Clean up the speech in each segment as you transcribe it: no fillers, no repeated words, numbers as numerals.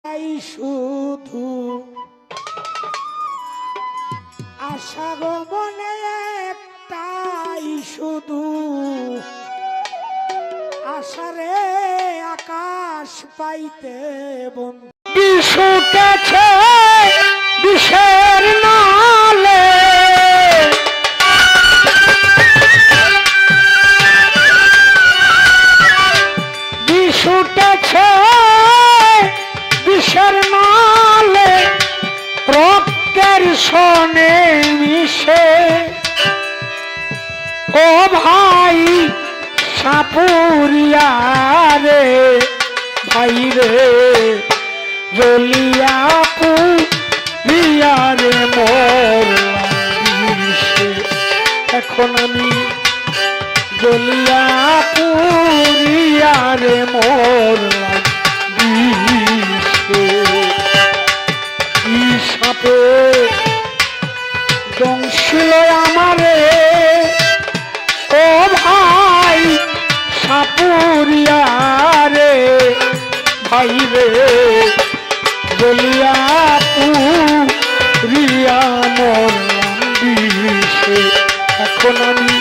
তাই শুধু আশা গো মনে একটাই শুধু আশারে আকাশ পাইতে বন্ধু বিশুটেছে বিষের নালে বিশুটেছে বিষের নালে রক্তের সনে মিশে ও ভাই সাপুরিয়া রে ভাই রে জ্বলিয়া পুরিয়া রে মোর বিষে এখন আমি জ্বলিয়া পুরিয়া রে মোর সাপে দংশিল আমারে ও ভাই সাপুরিয়া রে ভাই রে বলিয়া পুরিয়া মোর বিষে এখন আমি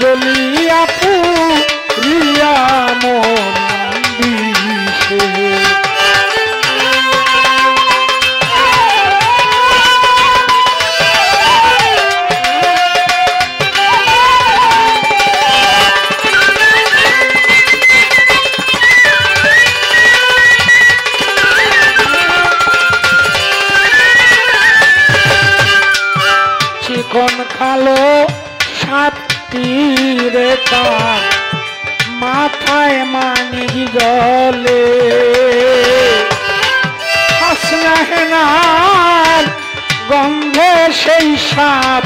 জ্বলিয়া পুরিয়া মোর বিষে কোন কালো সাতটি রেখা মাথায় মানি জলে হাসনাহেনার গন্ধে সেই সাপ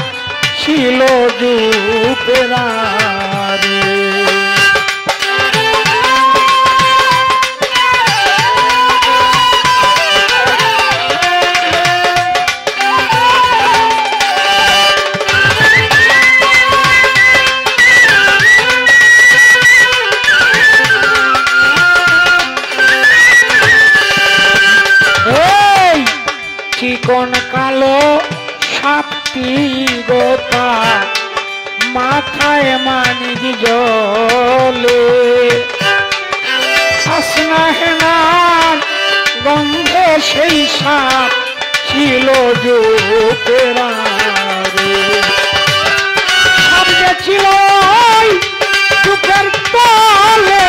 ছিল জুপেরারে কোন কালো সাপটি গোপা মাথায় মানি জলে হাসনাহেনার গন্ধে সেই সাপ ছিল জুপেরারে সাপ যে ছিল জুপের তলে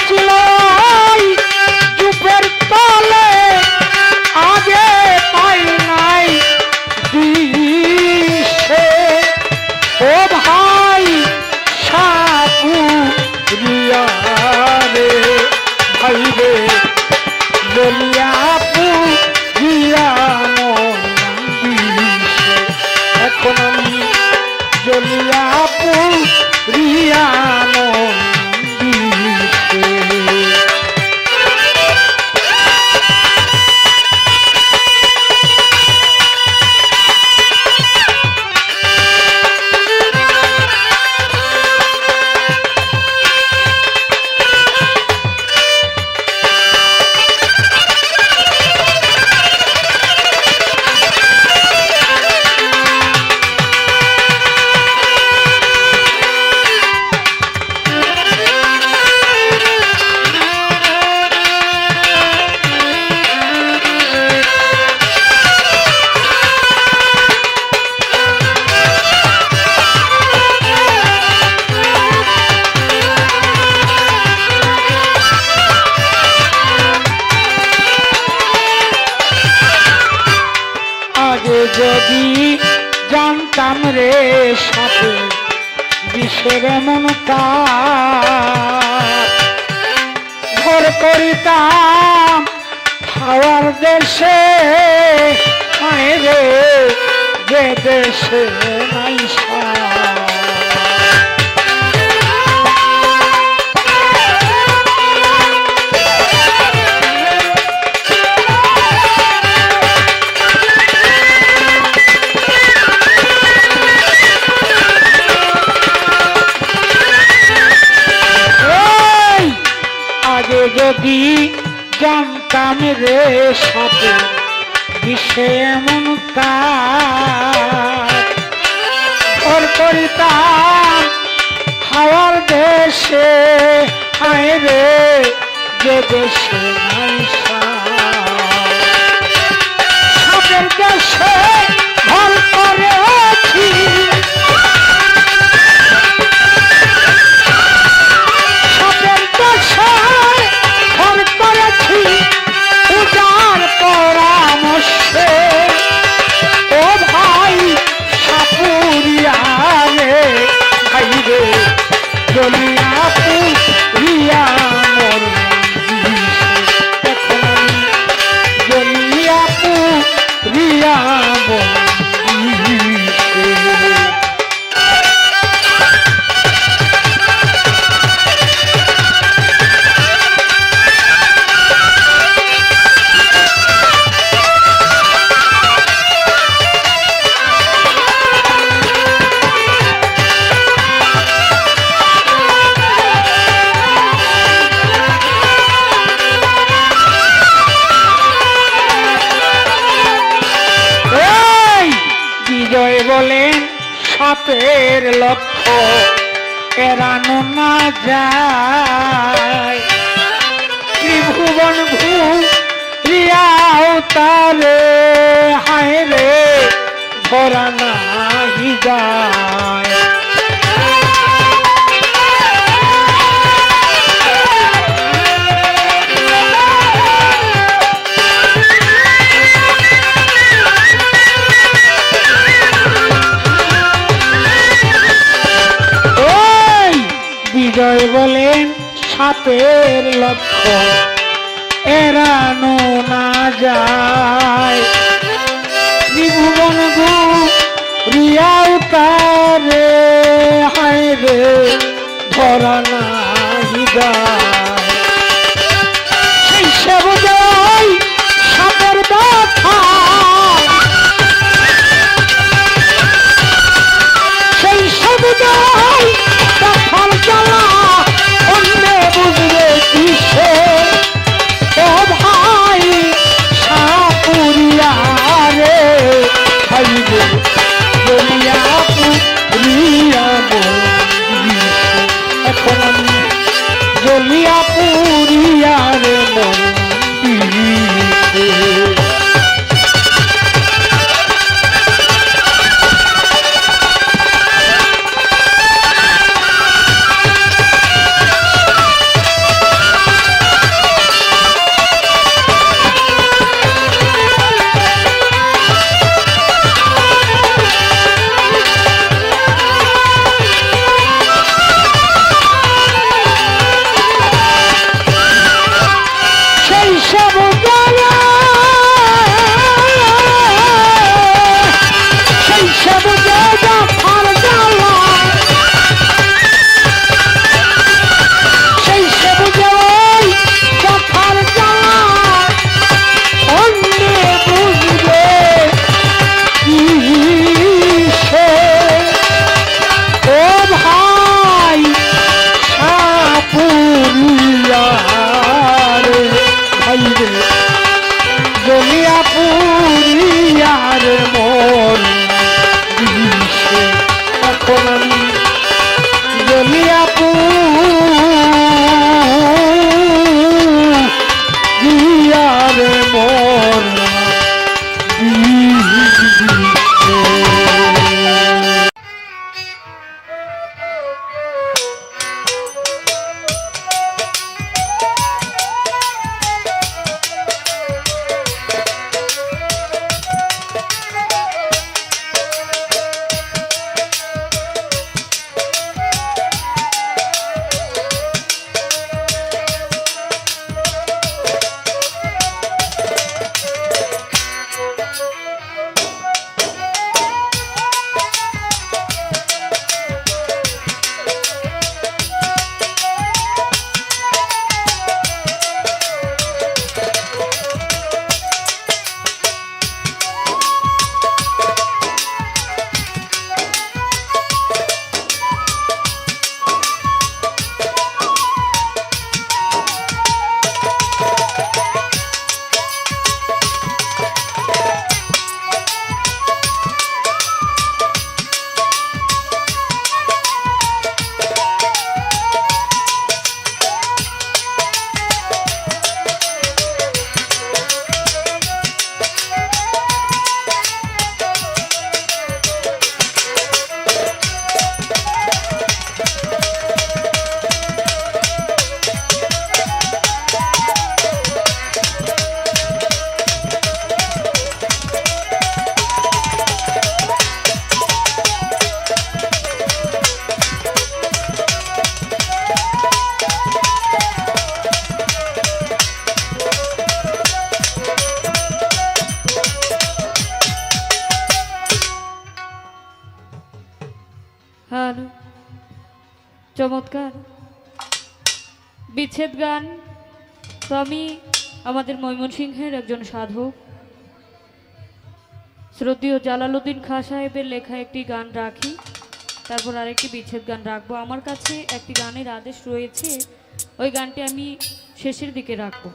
ছিল জুপের তলে আগে পাই নাই দিশে ও ভাই সাপুরিয়া রে ভাই রে বলিয়া পুরিয়া মোর বিষে এখন আমি জ্বলিয়া পুরিয়া মোর যদি জানতাম রে সাথে বিষের এমন ঘর করিতাম হাওয়ার দেশে রে যে দেশে নাই যদি জানতাম রে সাথে বিষে এমন কাজ ঘর করিতাম হাওয়ার দেশে হায় রে যে দেশে নাই সাপের দেশে ঘর করেছি সাপের দেশে ঘর করেছি পূজার পরামর্শে ও ভাই সাপুরিয়া রে ভাই রে জলিয়া পুরিয়া মোর এখন আমি জলিয়া পুরিয়া মোর বলেন সাপের লক্ষ্য এড়ানো না যায় ত্রিভুবন ভুলিয়াও তারে হায় রে ধরা নাহি যায় বিজয় বলেন সাপের লক্ষ্য এড়ানো না যায় ত্রিভুবন ঘুরিয়াও তারে হায় রে ধরা নাহি যায় সেই সে বুঝাই সাপের ব্যথা সেই সে বুঝাই ব্যথার জ্বালা অন্যে বুঝবে কিসে ও ভাই সাপুরিয়া রে ভাই রে জলিয়া পুরিয়া এখন আমি জলিয়া পুরিয়া রে মন জলিয়া পুরিয়ার মন এখন আমি জলিয়া পুরিয়ার মন চমৎকার বিচ্ছেদ গান। তো আমি আমাদের ময়মনসিংহের একজন সাধক শ্রদ্ধেয় জালালউদ্দিন খাঁ সাহেবের লেখা একটি গান রাখি, তারপর আরেকটি বিচ্ছেদ গান রাখবো। আমার কাছে একটি গানের আদেশ রয়েছে, ওই গানটি আমি শেষের দিকে রাখবো।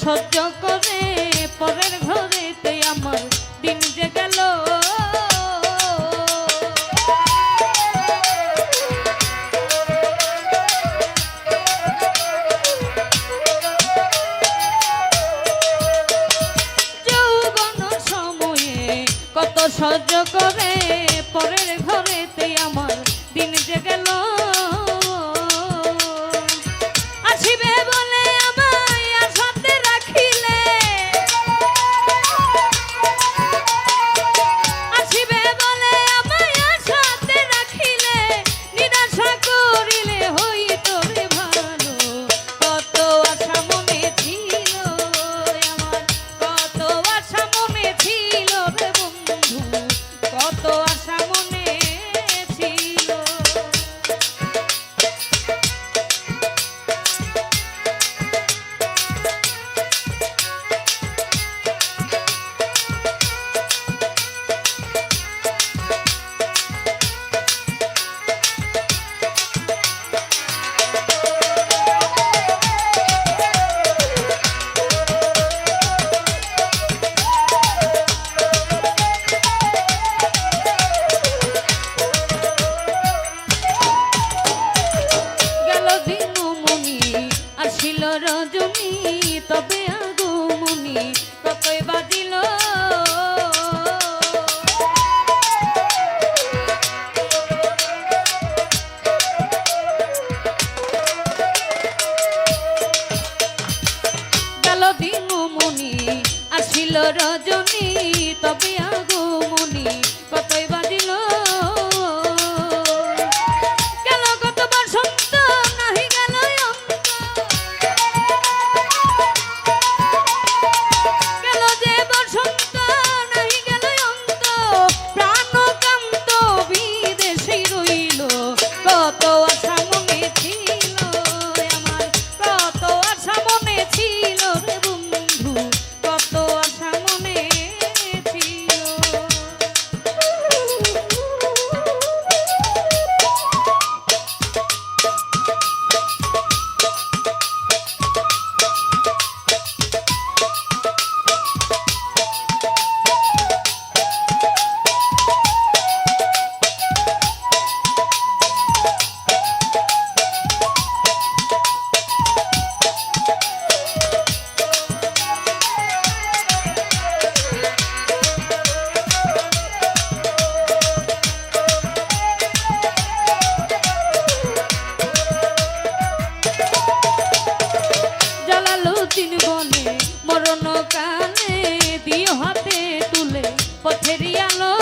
সহ্য করে পরের ঘরেতে আমার দিন যে গেল। যৌবন সময়ে কত সহ্য করে পরের ঘরেতে আমার দিন যে গেল। রজনী তবে আগমনী কতই বাজিল। গেল দিনমণি আসিল রজনী তবে আগমনী কতই বাজিল। মরণ কানে দিও হাতে তুলে পথেরই আলো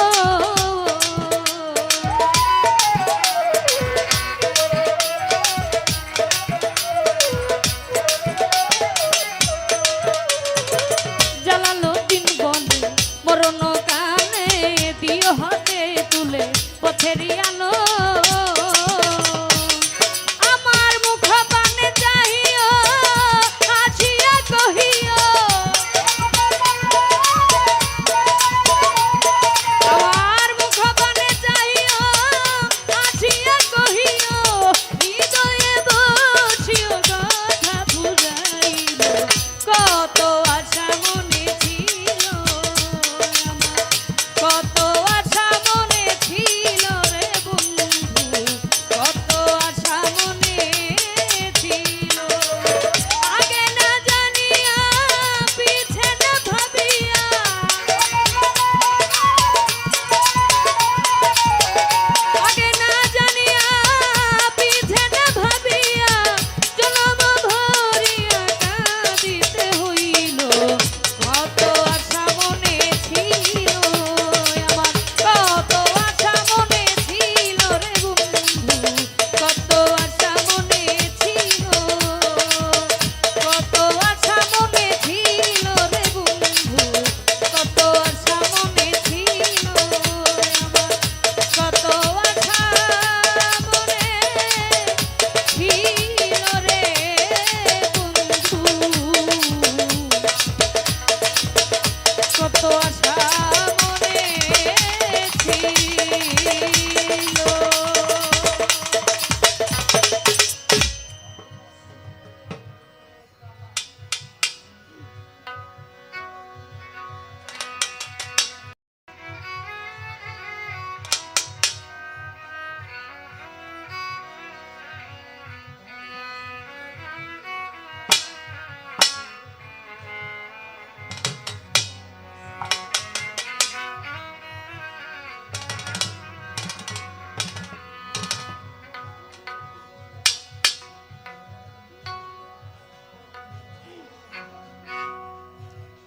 জালালউদ্দিন বলে মরণ কানে দিও হাতে তুলে পথেরই আলো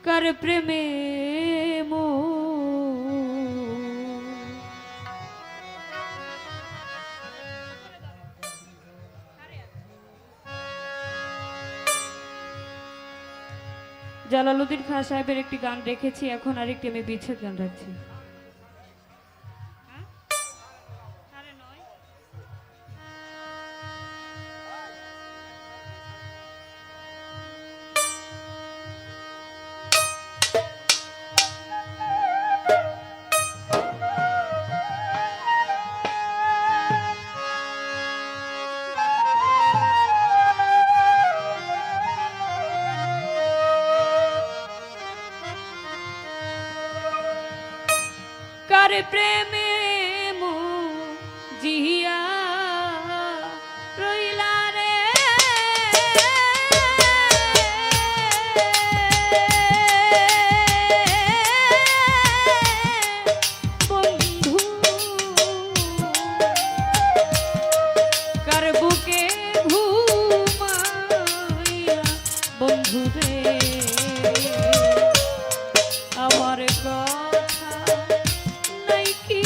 কার প্রেমে জালালউদ্দিন খান সাহেবের একটি গান রেখেছি, এখন আরেকটি আমি বিচ্ছেদ গান রাখছি। কার প্রেমে জিয়া রইলা রে বন্ধু, কার বুকে ঘুমাইয়া বন্ধু রে আমার কথা কি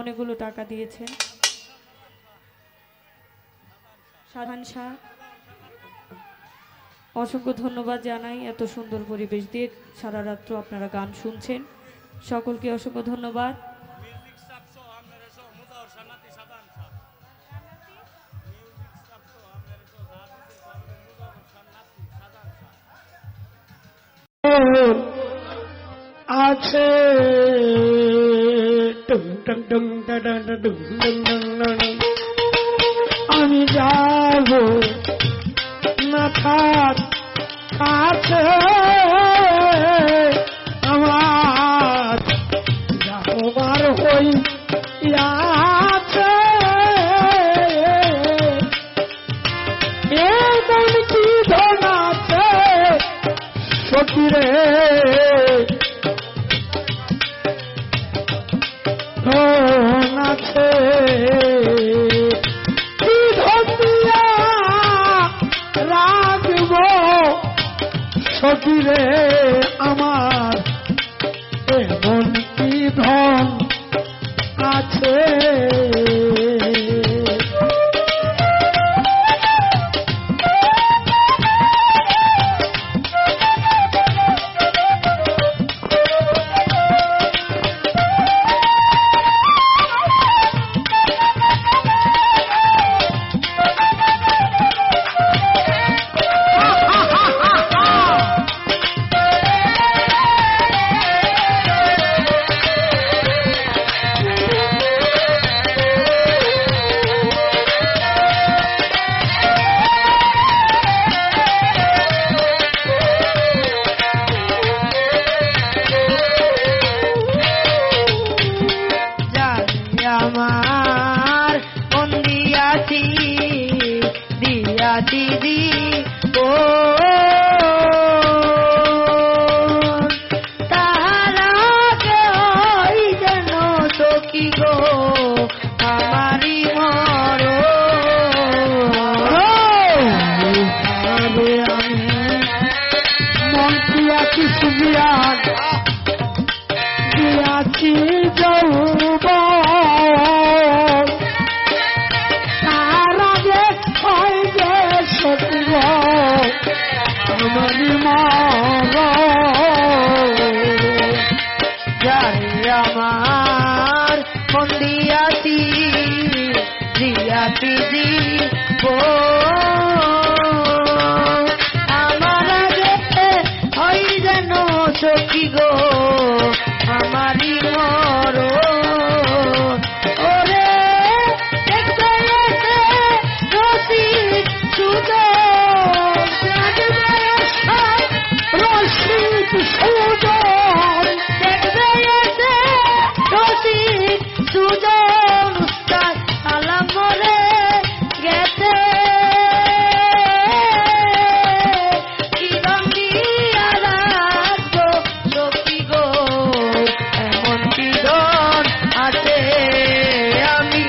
অনেকগুলো টাকা দিয়েছেন। সাধারণ শাহ, অসংখ্য ধন্যবাদ জানাই। এত সুন্দর পরিবেশ দিয়ে সারা রাত্র আপনারা গান শুনছেন, সকলকে অসংখ্য ধন্যবাদ। আছে আমি যাব না থাক কাছে আমার যাবার হই আছে এমন কি ধন আছে সখিরে ধন আছে কি ধন দিয়া রাখব সখিরে আমার এমন কি ধন আছে আমার মন দিয়াছি দিদি ও তাহারা ওই যেন সখী গো আমারি মর আমি মন দিয়াছি সুবিয়ার দিয়াছি যৌব আমারি মর যারে আমার মন দিয়াছি দিব আমার আগে হয় যেন সখী গো আমারি মর ওরে দেখতে এসে রসিক সুজন রসিক সুজন দেখতে এসে রসিক সুজন উস্তাদ আলাম মরে গেছে কি রঙ্গিয়া রাখবো সখী গো এমন কি ধন আছে আমি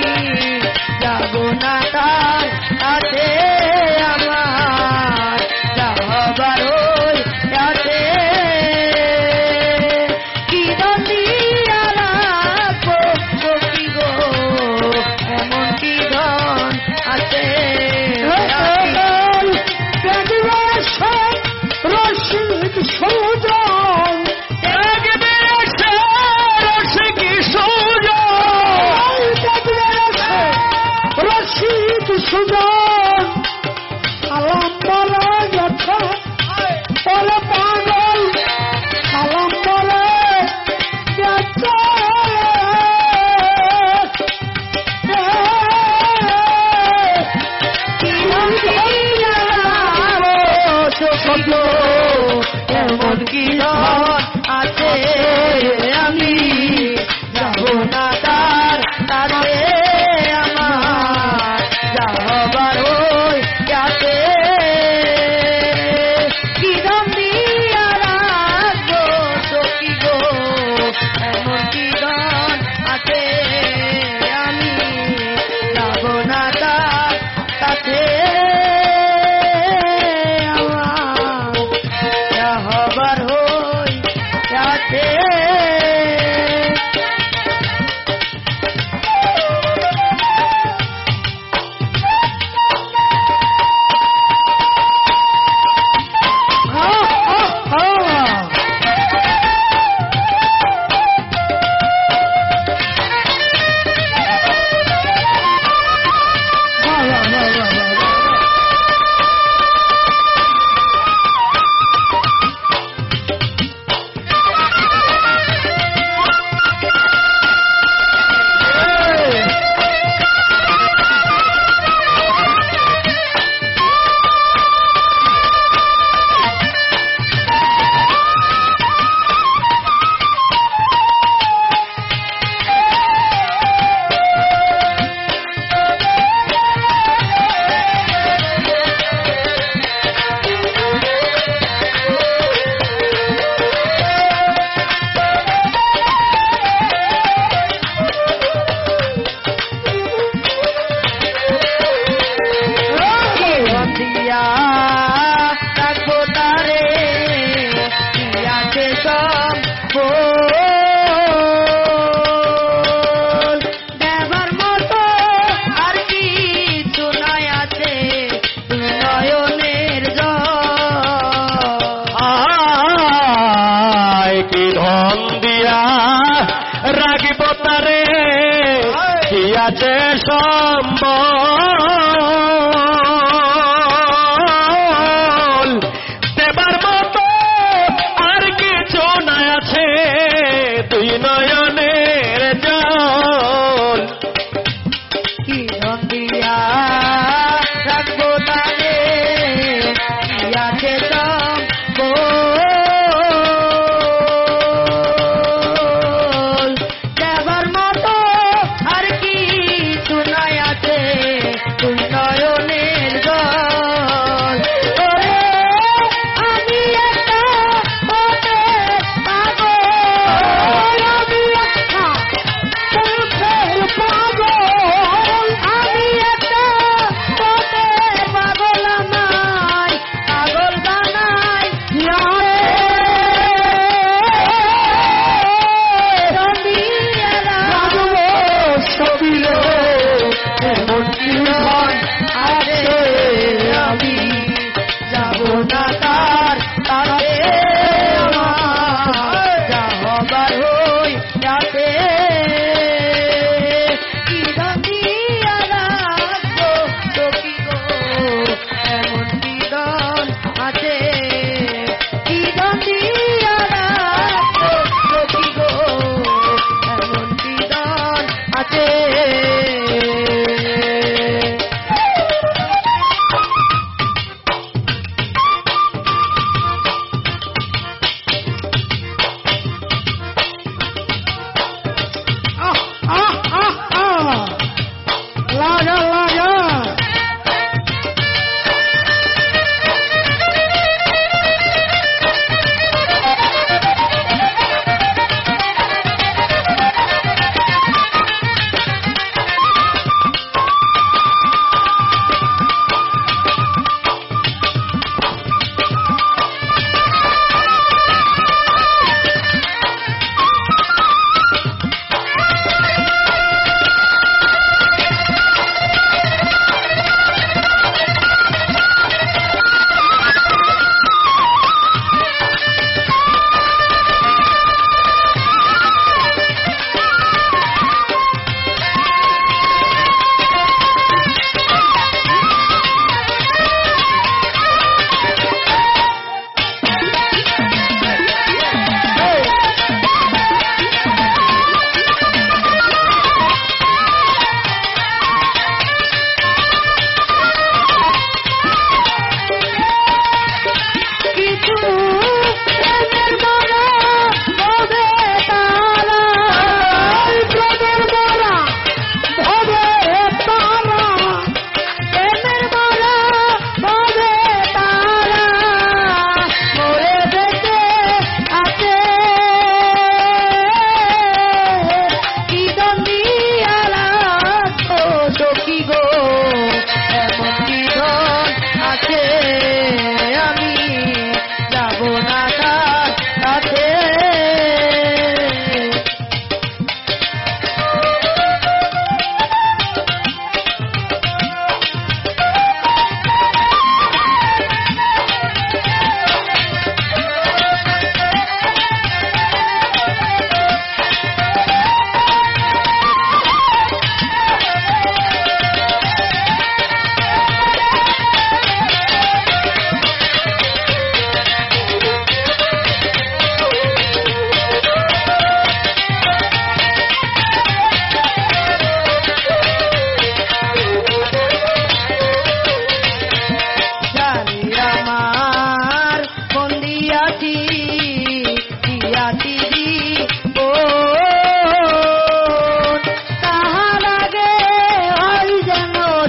যাব না তার আছে আমার যাবার ওই আছে কি ধন দিয়া রাখবো সখী গো এমন কি ধন আছে রসিক সুজন রসিক সুজন রসিক সুজন সালাম বলা গেছে বলে পাগল সালাম বলে গেছে এমন কি ধন আছে আমি যাব না তার তাতে আমার যাবার ওই আছে কি ধন দিয়া রাখবো সখী গো এমন কি ধন আছে আমি যাব না তার তাতে আমার হবার আছে সম্বল দেবার মতো আর কিছু না আছে দুই নয়নের জল কি ধন দিয়া রাখবো তারে কি আছে সম্বল দেবার মতো আর কি শোনায় আছে তুই নয়নের জল ওরে আমি একটা পথের পাগল আমি একটা পথের পাগল আমি একটা পথের পাগল আমায় পাগল বানাই সবিলে এমন জীবন আরে আমি যাব না তার তারে আমার যা হবার হই যাতে কি দিয়া রাখবো সখী গো এমন বিধন আছে কি দিয়া রাখবো সখী গো এমন বিধন আছে লাগা লাগা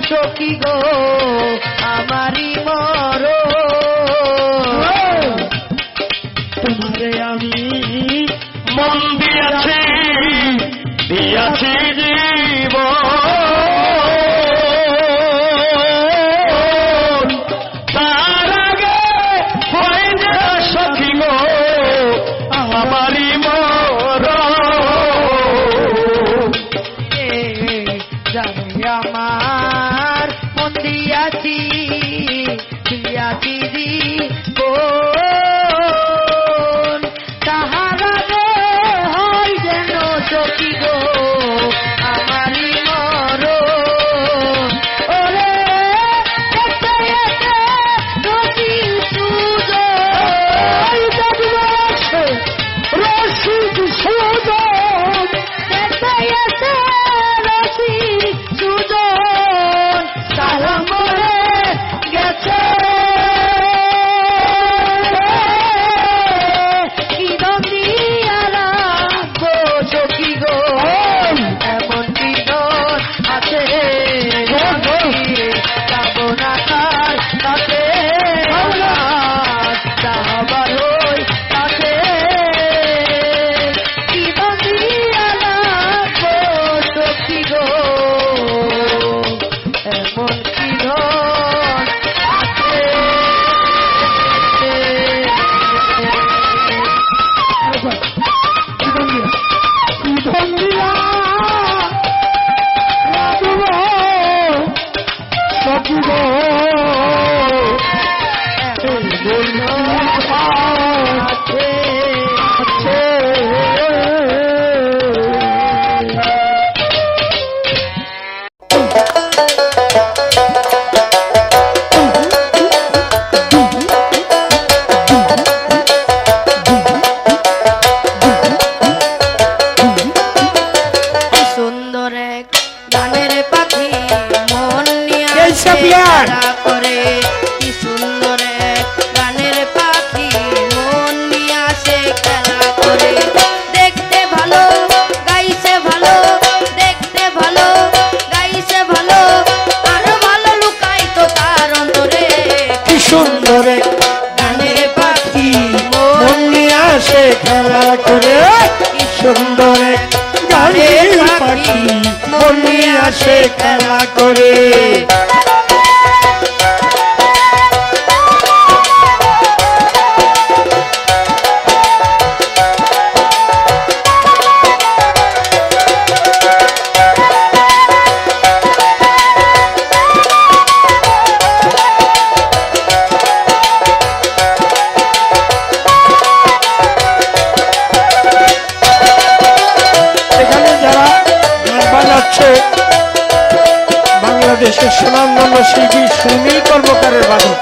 সখী গো আমারি মরো তোমারে আমি মন দিয়াছি দিয়াছি জীবন তার আগে হয় না সখী গো আমারি মরণ জানি আমার মন দিয়াছি দিয়াছি জীবন তাহার আগে হয় যেন সখী গো আমারি মরণ প্লেয়ার। খেলা করে কি সুন্দর এক গানের পাখি মন নিয়ে আসে খেলা করে দেখতে ভালো গাইছে ভালো দেখতে ভালো গাইছে ভালো আরো ভালো লুকাই তো তার অন্তরে কি সুন্দর এক গানের পাখি মন নিয়ে আসে খেলা করে কি সুন্দর এক গানের পাখি মন নিয়ে আসে খেলা করে এখানে যারা গান বাজাচ্ছে বাংলাদেশের সুনামধন্য শিল্পী সুনীল কর্মকারের বাদক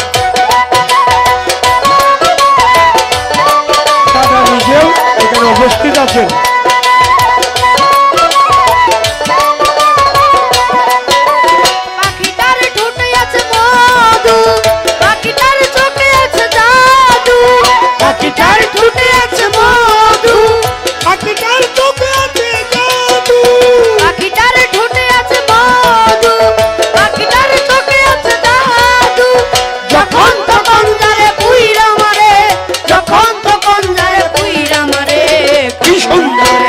তারা নিজেও এখানে উপস্থিত আছেন। পাখিটার ঠোঁটে আছে মধু পাখিটার চোখে আছে জাদু পাখিটার ঠোঁটে আছে মধু পাখিটার চোখে আছে জাদু পাখিটার ঠোঁটে আছে মধু পাখিটার চোখে আছে জাদু যখন তখন যারে পুইরা মারে যখন তখন যারে পুইরা মারে কি সুন্দর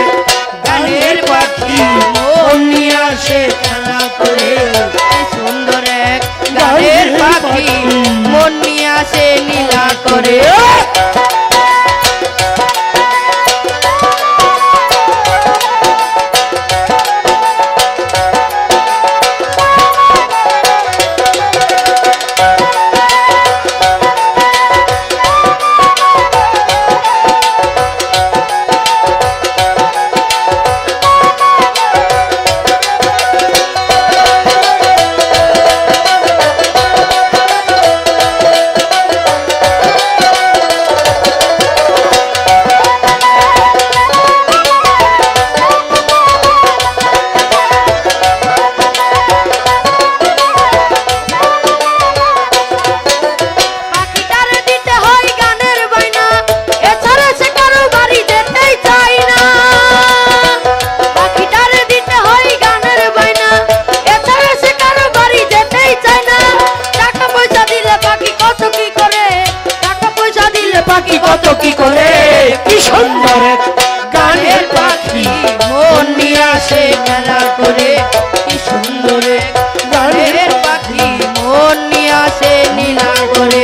গানের পাখি মন নিয়ে আসে খেলা করে কি সুন্দর এক গানের পাখি মন নিয়ে আসে নীলা করে পাখিটারে দিতে হয় গানের বাইনা এছাড়া সে কারো বাড়ি যেতেই চায় না পাখিটারে দিতে হয় গানের বাইনা এছাড়া সে কারো বাড়ি যেতেই চায় না টাকা পয়সা দিলে পাখি কত কি করে টাকা পয়সা দিলে পাখি কত কি করে কি সুন্দর গানের পাখি মন নিয়ে আসে খেলা করে কি সুন্দর গানের পাখি মন নিয়ে আসে নীলা করে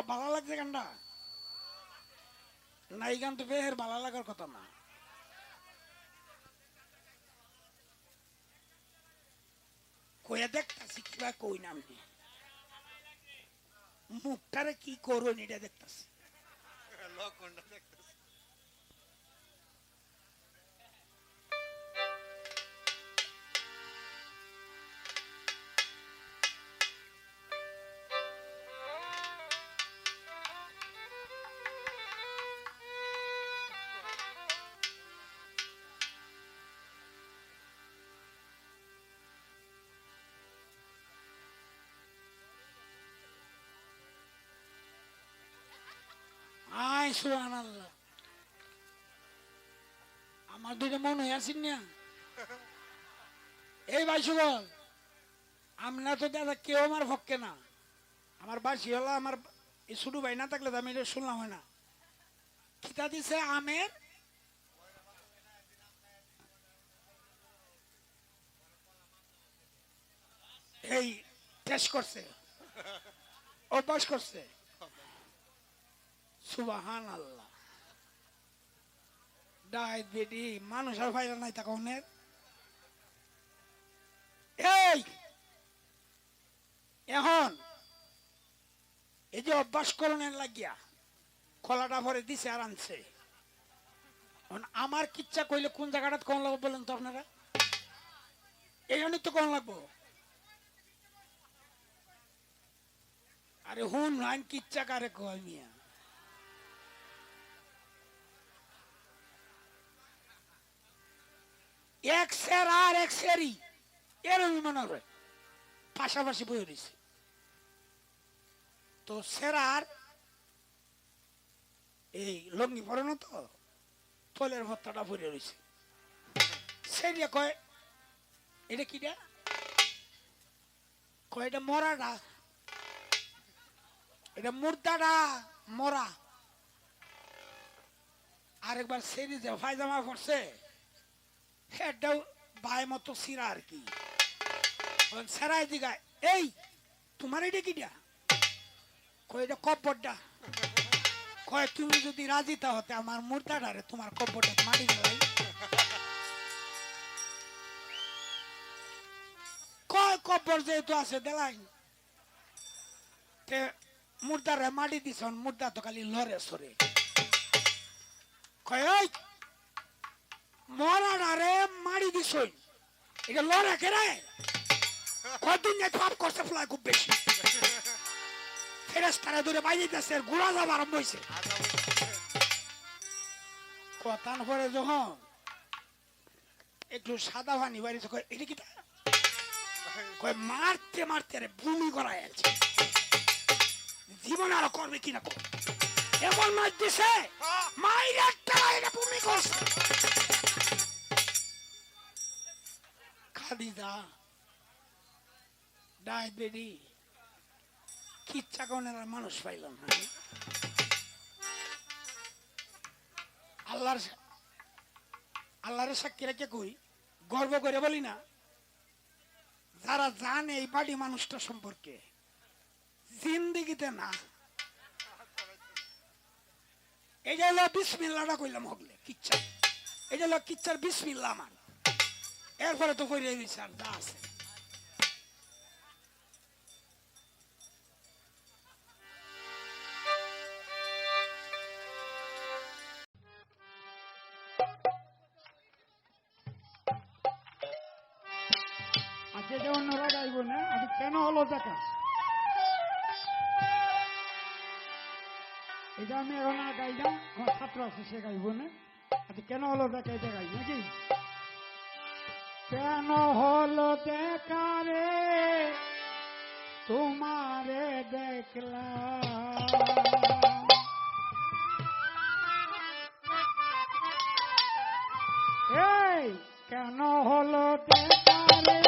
ভালো লাগছে গানটা না? এই গান তো বেহের ভালো লাগার কথা না। কয়ে দেখতাছি কিবা কই না, আমি মুখটারে কি করুন এটা দেখতাছি। আয় সুবহানাল্লাহ, আমার দুইটা মন হয়ে আছেন না। এই ভাই সুবল, আমরা তো দাদা কেউ আমার ভক্কে না। আমার বাসি হলো আমার এই ছোট ভাই না থাকলে তো আমি এটা শুনলাম হয় না। খিতা দিছে আমের, এই টেস্ট করছে, অভ্যাস করছে। সুবহানাল্লাহ, ডাইত বেডি মানুষ আর ভাইরা নাই তা কনের। এই এখন এই যে অভ্যাস করণের লাগিয়া খোলাটা ভরে দিছে আর আনছে। আমার কিচ্ছা কইলে কোন জায়গাটা কোন লাগবে বলেন তো আপনারা? এই জন্যই তো কোন লাগবো। আরে হুন লাইন কিচ্ছা কারে কয় মিয়া? এক সের আর এক সেরি এরকম মনে হয় পাশাপাশি বই রয়েছে। তো সেরার এই লঙ্গি পরে না, তো থলের ভত্তাটা ভরে রয়েছে। সেটা কয় এটা কিটা? কয় এটা মরাটা, এটা মুর্দাটা মরা। আরেকবার সেরি যে পায়জামা পড়ছে হেডটাও বাই মতো সিরা আর কি। সেরাই দিঘায়, এই তোমার এটা কিটা? কয় এটা কব্বরটা। কয় তুমি যদি রাজি তা হতে আমার মুর্দাটারে তোমার কব্বরটা মাটি দিলাই। কয় কব্বর যেহেতু আছে দেলাই মুর্দারে মাটি দিছ, মুর্দা তো খালি লড়ে সরে। কয় ওই মরাডারে মারি দিছ, এটা লড়ে কেরে? কদিন পাপ করছে ফেলায় খুব বেশি। ফেরেশতারা ধরে বাইরে দিতেছে, ঘোরা যাওয়া আরম্ভ হয়েছে। কথান পরে যখন একটু সাদা পানি বাড়িতে, কয় এটা কি? কয় মারতে মারতে আরে ভূমি করায় আছে, জীবন আরো করবে কিনা। এমন মার দিছে মাইরের টাকা এটা ভূমি করছে। খাদিজা ডাইট বেডি কিচ্ছা কোনের মানুষ পাইলাম না। আল্লাহর সাক্ষী রেখে কই, গর্ব করে বলি না, যারা জানে এই বাড়ি মানুষটা সম্পর্কে জিন্দিগিতে না। এই যে হলো বিসমিল্লাহটা কইলাম হগলে কিচ্ছা, এই যে হলো কিচ্ছার বিসমিল্লাহ আমার। এরপরে তো কইরে দিছে আর যা আছে। আজকে যে অন্যরা গাইব না, আজ কেন হলো দেখা এটা আমি এখন আর গাই না, আমার ছাত্র আছে সে গাইব না। আজ কেন হলো দেখা এটা গাই নাকি? কেন হলো দেখা রে তোমারে দেখলাম, এই কেন হলো দেখা রে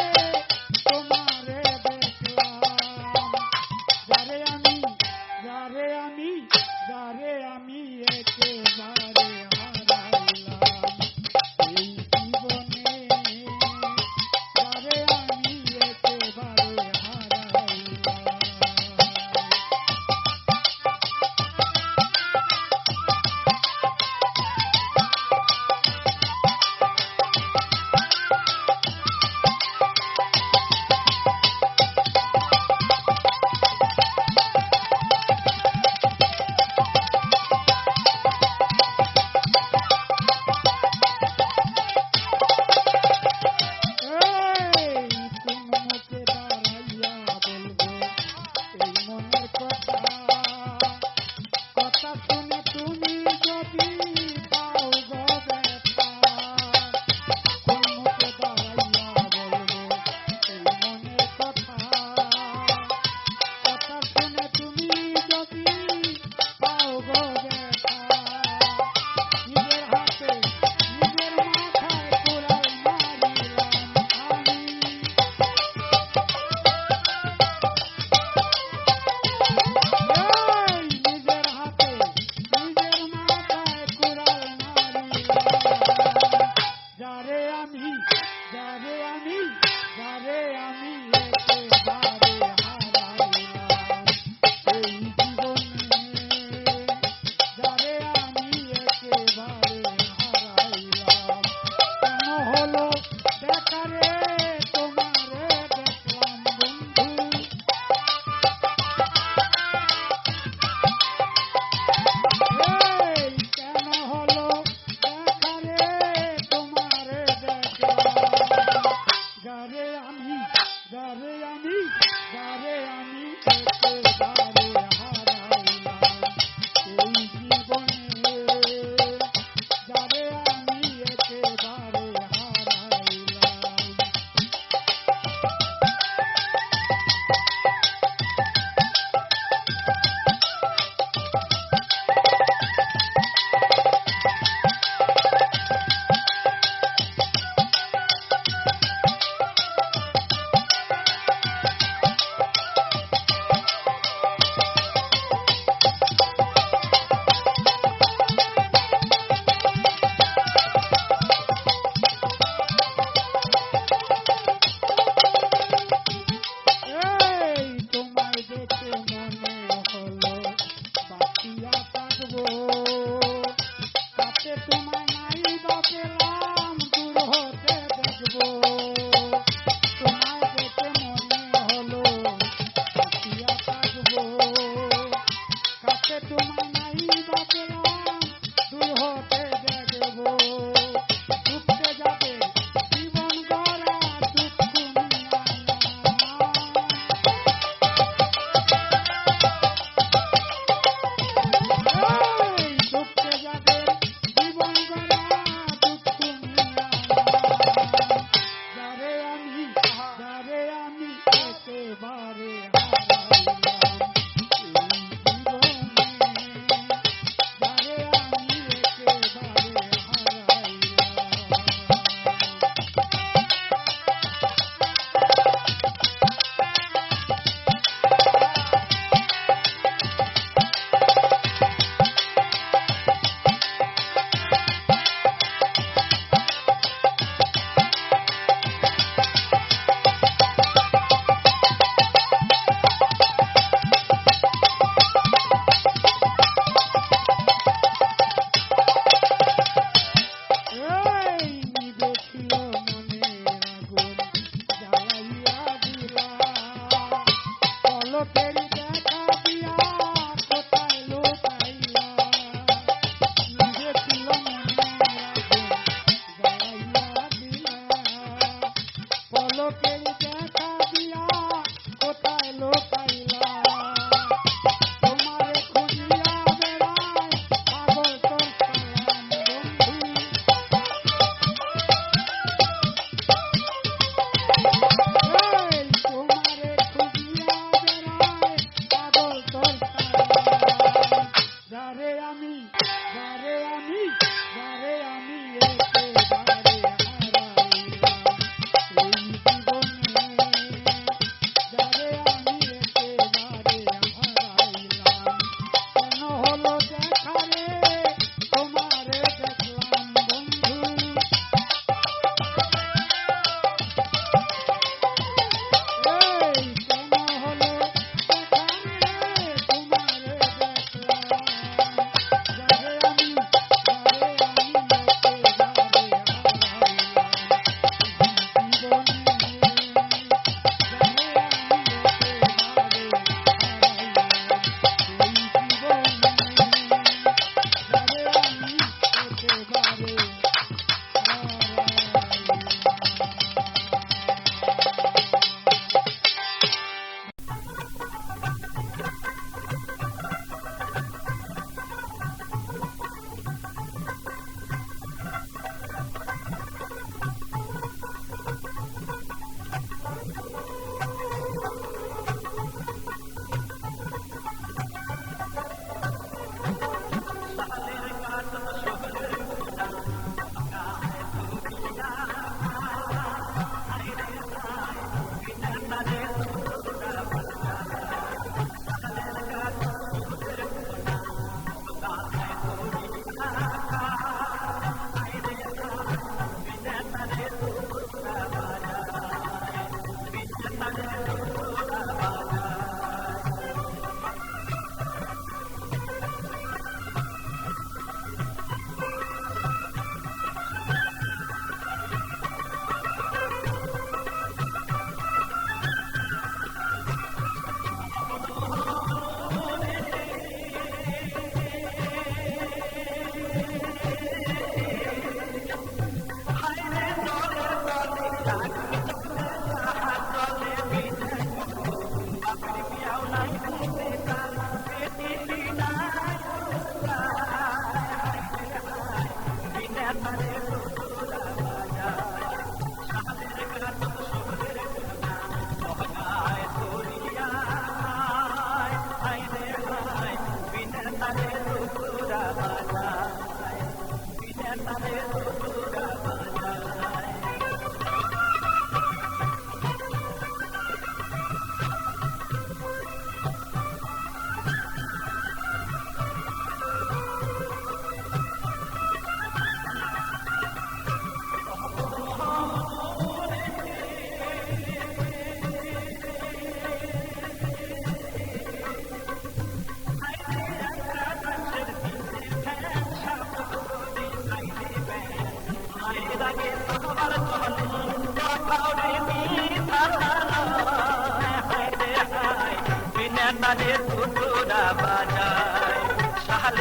তোমারে দেখলাম, যারে আমি যারে আমি যারে আমি একেবারে হারাইলাম এই জীবনে, যারে আমি একেবারে হারাইলাম।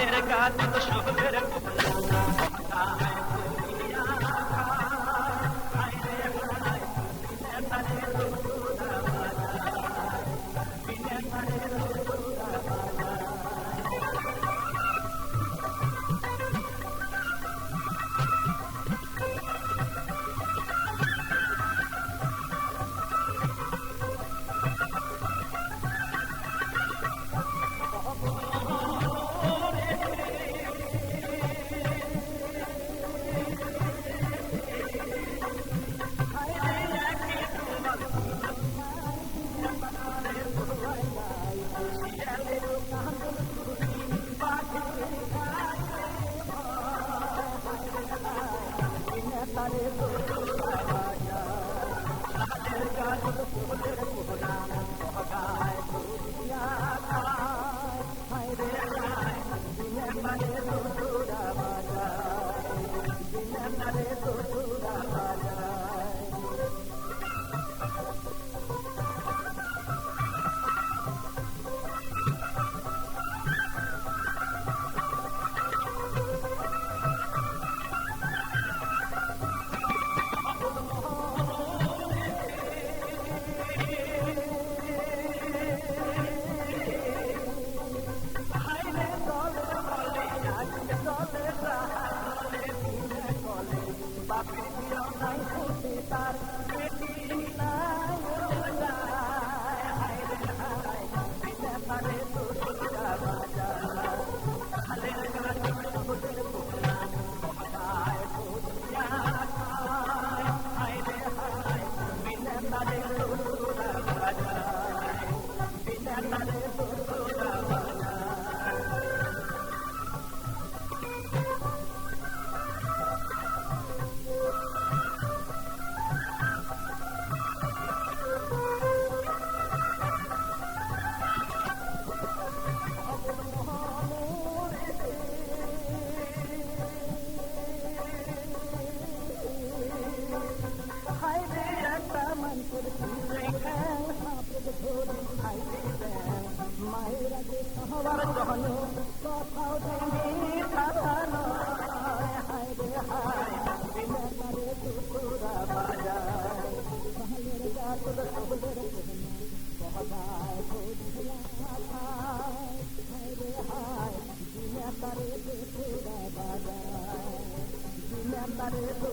হালের গাছ তো শোভের Bye.